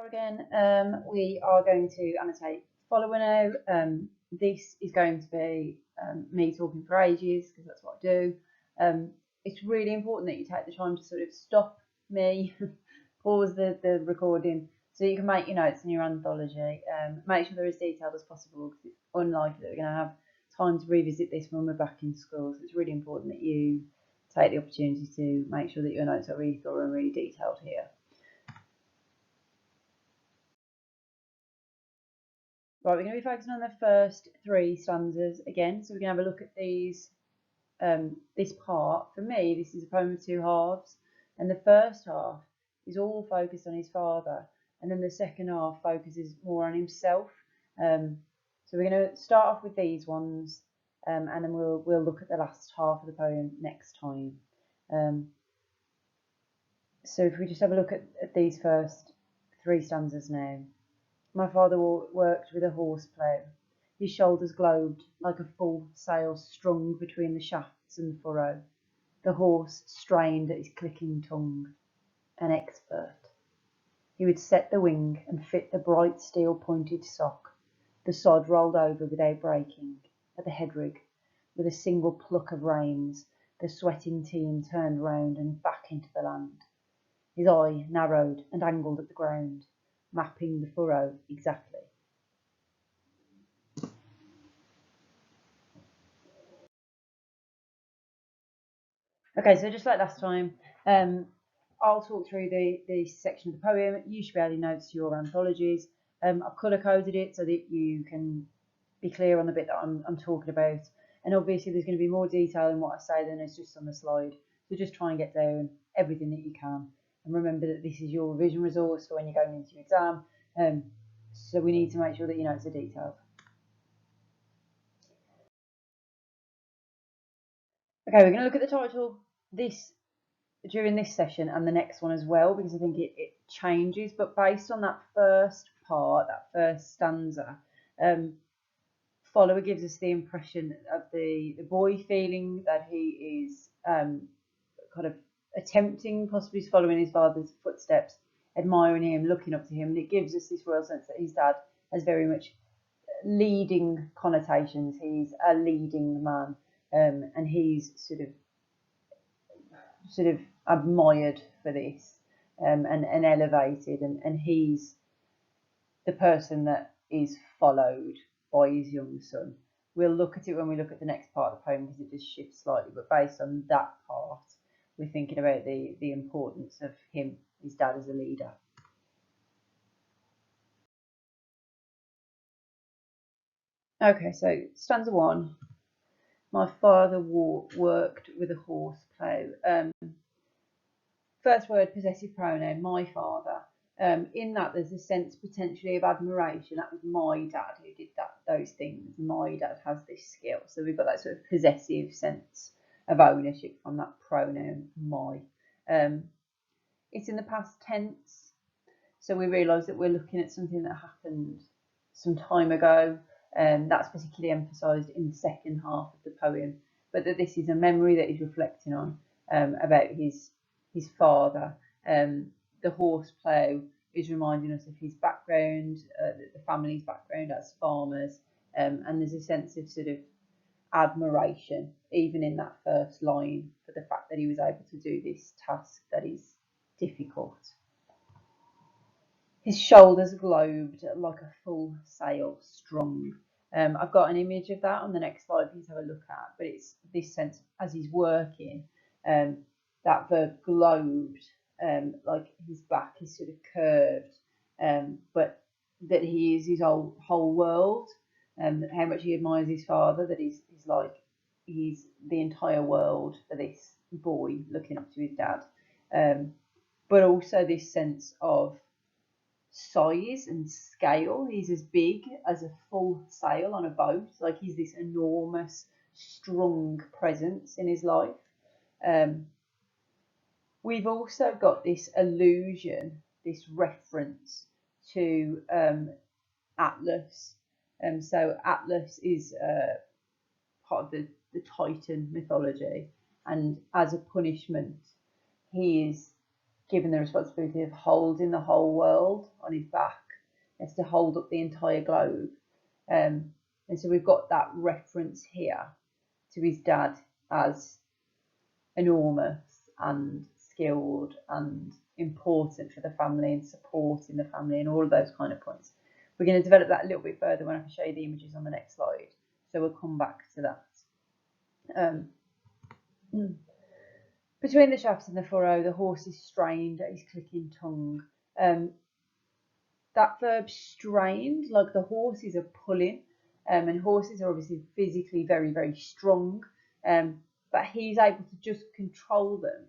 Again, we are going to annotate follower now. This is going to be me talking for ages because that's what I do. It's really important that you take the time to sort of stop me, pause the recording so you can make your notes in your anthology. Make sure they're as detailed as possible because it's unlikely that we're going to have time to revisit this when we're back in school. So it's really important that you take the opportunity to make sure that your notes are really thorough and really detailed here. Right, we're going to be focusing on the first three stanzas again. So we're going to have a look at these. This part, for me, this is a poem of two halves. And the first half is all focused on his father. And then the second half focuses more on himself. So we're going to start off with these ones. And then we'll look at the last half of the poem next time. So if we just have a look at these first three stanzas now. My father worked with a horse plough. His shoulders globed like a full sail strung between the shafts and the furrow. The horse strained at his clicking tongue. An expert. He would set the wing and fit the bright steel-pointed sock. The sod rolled over without breaking. At the headrig, with a single pluck of reins, the sweating team turned round and back into the land. His eye narrowed and angled at the ground, mapping the furrow exactly. Okay, so just like last time, I'll talk through the section of the poem. You should be adding notes to your anthologies. I've colour coded it so that you can be clear on the bit that I'm talking about. And obviously there's going to be more detail in what I say than is just on the slide. So just try and get down everything that you can. And remember that this is your revision resource for when you're going into your exam. So we need to make sure that your notes are detailed. Okay, we're going to look at the title during this session and the next one as well, because I think it changes. But based on that first part, that first stanza, follower gives us the impression of the boy feeling that he is kind of attempting, possibly following his father's footsteps, admiring him, looking up to him. And it gives us this real sense that his dad has very much leading connotations. He's a leading man, and he's sort of admired for this, and elevated, and he's the person that is followed by his young son. We'll look at it when we look at the next part of the poem because it just shifts slightly, but based on that part, we're thinking about the importance of him, his dad, as a leader. Okay, so stanza one. My father worked with a horse plough. First word, possessive pronoun, my father. In that, there's a sense potentially of admiration. That was my dad who did those things. My dad has this skill. So we've got that sort of possessive sense of ownership from that pronoun, my. It's in the past tense. So we realise that we're looking at something that happened some time ago. That's particularly emphasised in the second half of the poem. But that this is a memory that he's reflecting on about his father. The horse plough is reminding us of his background, the family's background as farmers, and there's a sense of sort of admiration, even in that first line, for the fact that he was able to do this task that is difficult. His shoulders globed like a full sail strung. I've got an image of that on the next slide for you to have a look at, but it's this sense as he's working, that verb globed, like his back is sort of curved, but that he is his whole world, and how much he admires his father, that he's the entire world for this boy looking up to his dad, but also this sense of size and scale. He's as big as a full sail on a boat, like he's this enormous, strong presence in his life. We've also got this allusion, this reference to Atlas. So Atlas is part of the Titan mythology, and as a punishment, he is given the responsibility of holding the whole world on his back. He has to hold up the entire globe. And so we've got that reference here to his dad as enormous and skilled and important for the family and supporting the family and all of those kind of points. We're going to develop that a little bit further when I can show you the images on the next slide. So we'll come back to that. Between the shafts and the furrow, the horse is strained at his clicking tongue. That verb strained, like the horses are pulling, and horses are obviously physically very, very strong, but he's able to just control them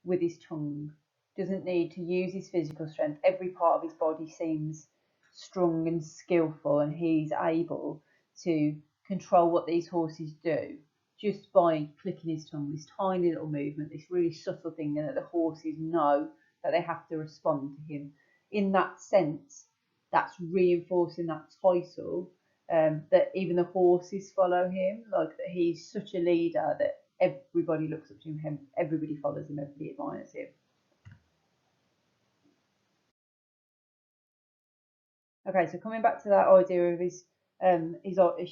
with his tongue. Doesn't need to use his physical strength. Every part of his body seems strong and skillful, and he's able to control what these horses do just by clicking his tongue, this tiny little movement, this really subtle thing, and that the horses know that they have to respond to him. In that sense, that's reinforcing that title, that even the horses follow him, like that he's such a leader that everybody looks up to him, everybody follows him, everybody admires him. Okay, so coming back to that idea of his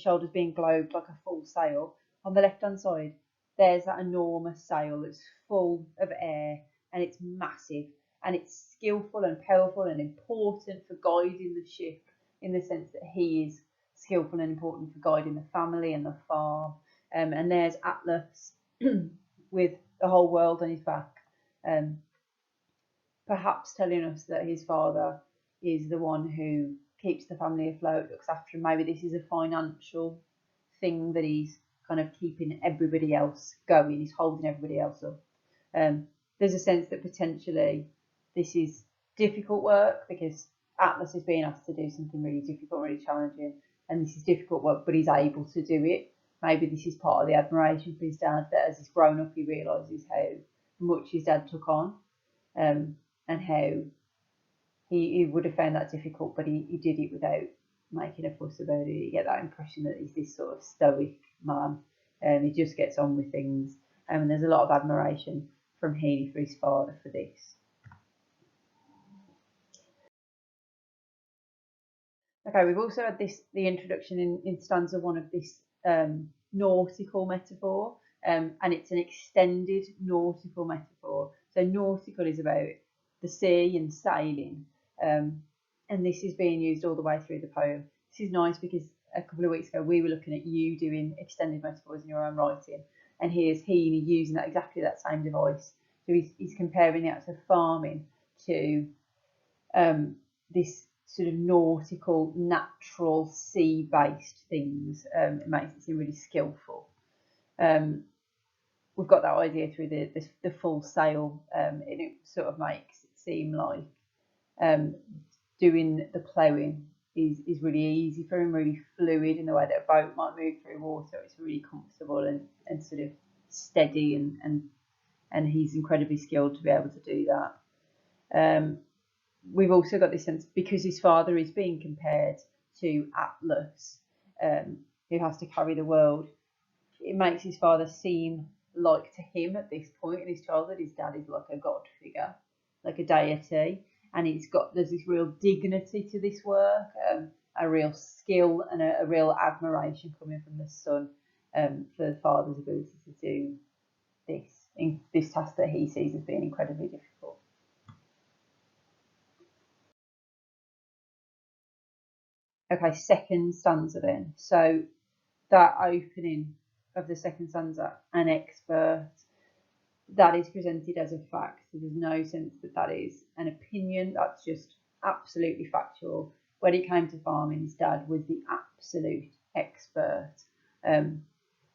shoulders being globed like a full sail, on the left hand side, there's that enormous sail that's full of air and it's massive and it's skillful and powerful and important for guiding the ship, in the sense that he is skillful and important for guiding the family and the farm. And there's Atlas with the whole world on his back, perhaps telling us that his father is the one who keeps the family afloat, looks after him. Maybe this is a financial thing that he's kind of keeping everybody else going. He's holding everybody else up. There's a sense that potentially this is difficult work because Atlas is being asked to do something really difficult, really challenging, and this is difficult work, but he's able to do it. Maybe this is part of the admiration for his dad, that as he's grown up, he realises how much his dad took on, and how he would have found that difficult, but he did it without making a fuss about it. You get that impression that he's this sort of stoic man, and he just gets on with things. And there's a lot of admiration from Heaney for his father for this. Okay, we've also had the introduction in stanza 1 of this nautical metaphor, and it's an extended nautical metaphor. So nautical is about the sea and sailing, and this is being used all the way through the poem. This is nice because a couple of weeks ago we were looking at you doing extended metaphors in your own writing, and here's Heaney using exactly that same device. So he's comparing the act of farming to this sort of nautical, natural, sea-based things. It makes it seem really skillful. We've got that idea through the full sail, and it sort of makes it seem like doing the ploughing is really easy for him, really fluid in the way that a boat might move through water. It's really comfortable and sort of steady, and he's incredibly skilled to be able to do that. We've also got this sense, because his father is being compared to Atlas, who has to carry the world, it makes his father seem like, to him at this point in his childhood, his dad is like a god figure, like a deity, and there's this real dignity to this work, a real skill and a real admiration coming from the son, for the father's ability to do this task that he sees as being incredibly difficult. Okay, second stanza then. So that opening of the second stanza, an expert, that is presented as a fact. So there's no sense that is an opinion. That's just absolutely factual. When it came to farming, his dad was the absolute expert.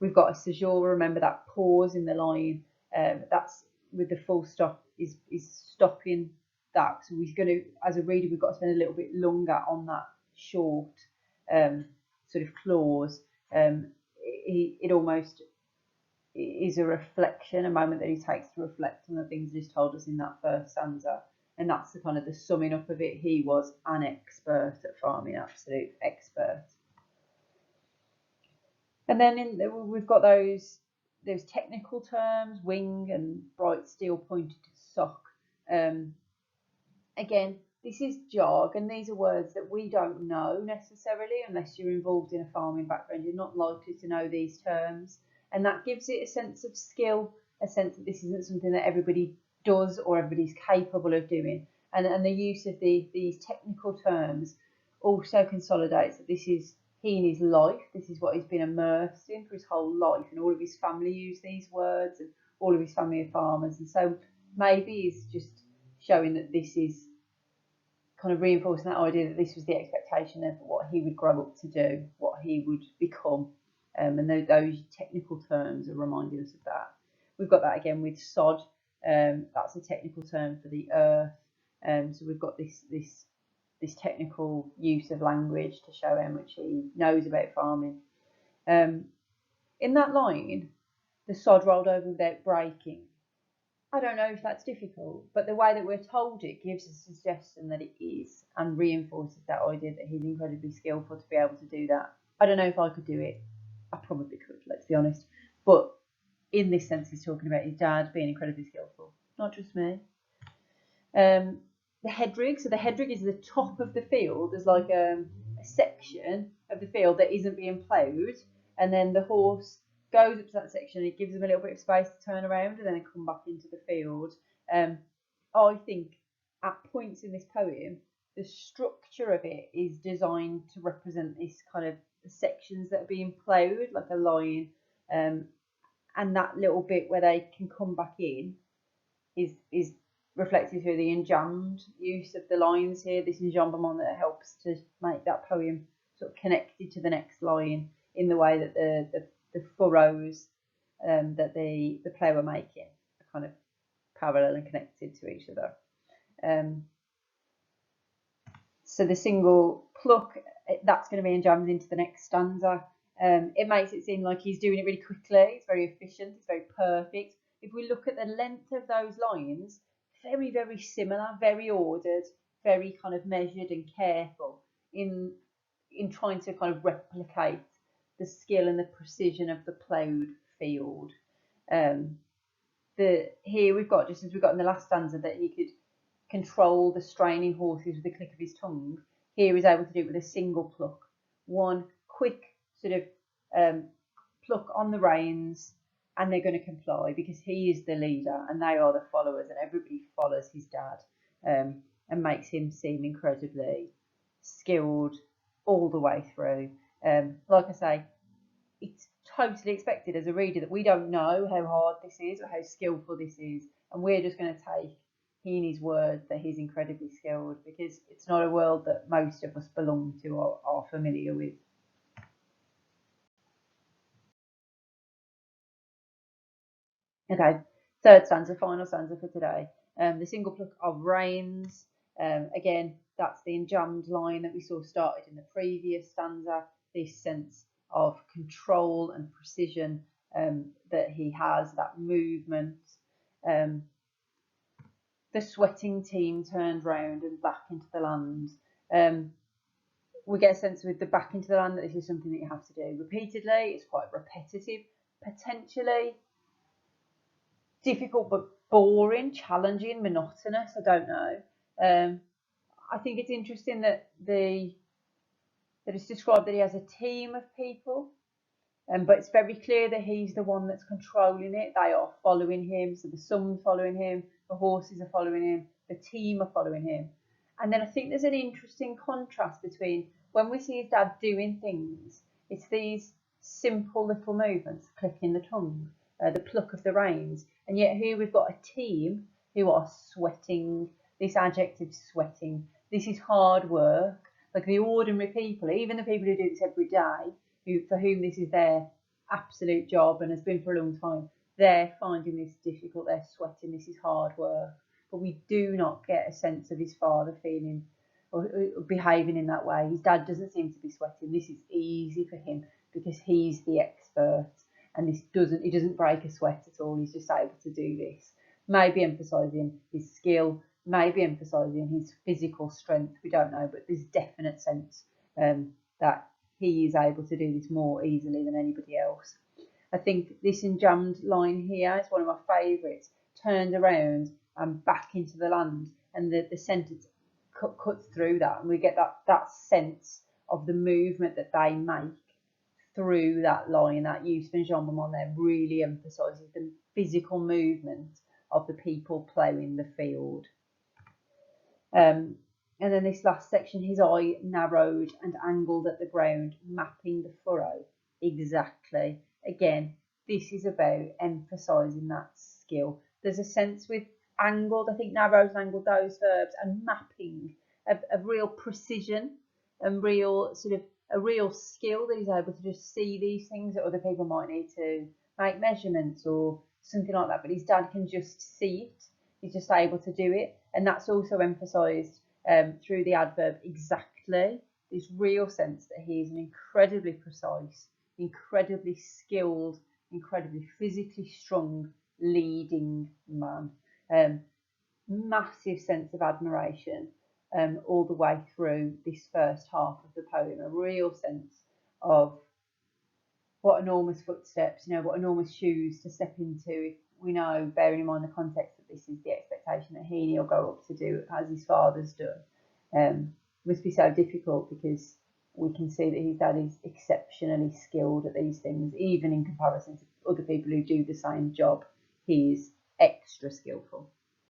We've got a séjour. Remember that pause in the line. That's with the full stop is stopping that. So we're going to, as a reader, we've got to spend a little bit longer on that short sort of clause. It almost is a reflection, a moment that he takes to reflect on the things he's told us in that first stanza, and that's the kind of the summing up of it. He was an expert at farming, absolute expert. And then we've got those technical terms, wing and bright steel pointed sock. Again, this is jargon. These are words that we don't know necessarily unless you're involved in a farming background. You're not likely to know these terms. And that gives it a sense of skill, a sense that this isn't something that everybody does or everybody's capable of doing. And the use of these technical terms also consolidates that this is he in his life, this is what he's been immersed in for his whole life, and all of his family use these words, and all of his family are farmers. And so maybe he's just showing that this is kind of reinforcing that idea that this was the expectation of what he would grow up to do, what he would become. And those technical terms are reminding us of that. We've got that again with sod. That's a technical term for the earth. So we've got this technical use of language to show how much he knows about farming. In that line, the sod rolled over without breaking. I don't know if that's difficult, but the way that we're told it gives a suggestion that it is and reinforces that idea that he's incredibly skillful to be able to do that. I don't know if I could do it. I probably could, let's be honest. But in this sense, he's talking about his dad being incredibly skillful, not just me. The head rig. So the head rig is the top of the field. There's like a section of the field that isn't being ploughed, and then the horse goes up to that section and it gives them a little bit of space to turn around and then come back into the field. I think at points in this poem, the structure of it is designed to represent this kind of sections that are being ploughed, like a line, and that little bit where they can come back in is reflected through the enjambed use of the lines here. This enjambment that helps to make that poem sort of connected to the next line in the way that the furrows that the plough are making are kind of parallel and connected to each other. So the single pluck, that's going to be enjambed into the next stanza. It makes it seem like he's doing it really quickly. It's very efficient. It's very perfect. If we look at the length of those lines, very, very similar, very ordered, very kind of measured and careful in trying to kind of replicate the skill and the precision of the ploughed field. Here we've got, just as we've got in the last stanza, that he could control the straining horses with the click of his tongue. Here he's able to do it with a single pluck. One quick sort of pluck on the reins, and they're going to comply because he is the leader and they are the followers, and everybody follows his dad, and makes him seem incredibly skilled all the way through. Like I say, it's totally expected as a reader that we don't know how hard this is or how skillful this is, and we're just going to take in his word that he's incredibly skilled because it's not a world that most of us belong to or are familiar with. Okay, third stanza, final stanza for today. The single pluck of reins. Again, that's the enjambed line that we saw started in the previous stanza. This sense of control and precision that he has, that movement. The sweating team turned round and back into the land. We get a sense with the back into the land that this is something that you have to do repeatedly. It's quite repetitive, potentially difficult but boring, challenging, monotonous. I don't know. I think it's interesting that it's described that he has a team of people, but it's very clear that he's the one that's controlling it. They are following him, so the son's following him, the horses are following him, the team are following him. And then I think there's an interesting contrast between when we see his dad doing things, it's these simple little movements, clicking the tongue, the pluck of the reins, and yet here we've got a team who are sweating. This adjective, sweating, this is hard work. Like the ordinary people, even the people who do this every day, for whom this is their absolute job and has been for a long time, they're finding this difficult, they're sweating, this is hard work. But we do not get a sense of his father feeling or behaving in that way. His dad doesn't seem to be sweating. This is easy for him because he's the expert, and he doesn't break a sweat at all. He's just able to do this. Maybe emphasising his skill, maybe emphasising his physical strength. We don't know, but there's definite sense that he is able to do this more easily than anybody else. I think this enjambed line here is one of my favourites. Turned around and back into the land, and the sentence cuts through that, and we get that sense of the movement that they make through that line. That use of enjambment there really emphasises the physical movement of the people ploughing the field. And then this last section, his eye narrowed and angled at the ground, mapping the furrow. Exactly. Again, this is about emphasising that skill. There's a sense with angled, I think narrowed and angled, those verbs, and mapping of real precision and real sort of a real skill that he's able to just see these things that other people might need to make measurements or something like that. But his dad can just see it. He's just able to do it. And that's also emphasised through the adverb exactly. This real sense that he is an incredibly precise, incredibly skilled, incredibly physically strong leading man. Massive sense of admiration all the way through this first half of the poem. A real sense of what enormous footsteps, what enormous shoes to step into. If we know, bearing in mind the context that this is the expectation that he'll grow up to do as his father's done, must be so difficult, because we can see that his dad is exceptionally skilled at these things, even in comparison to other people who do the same job. He is extra skillful.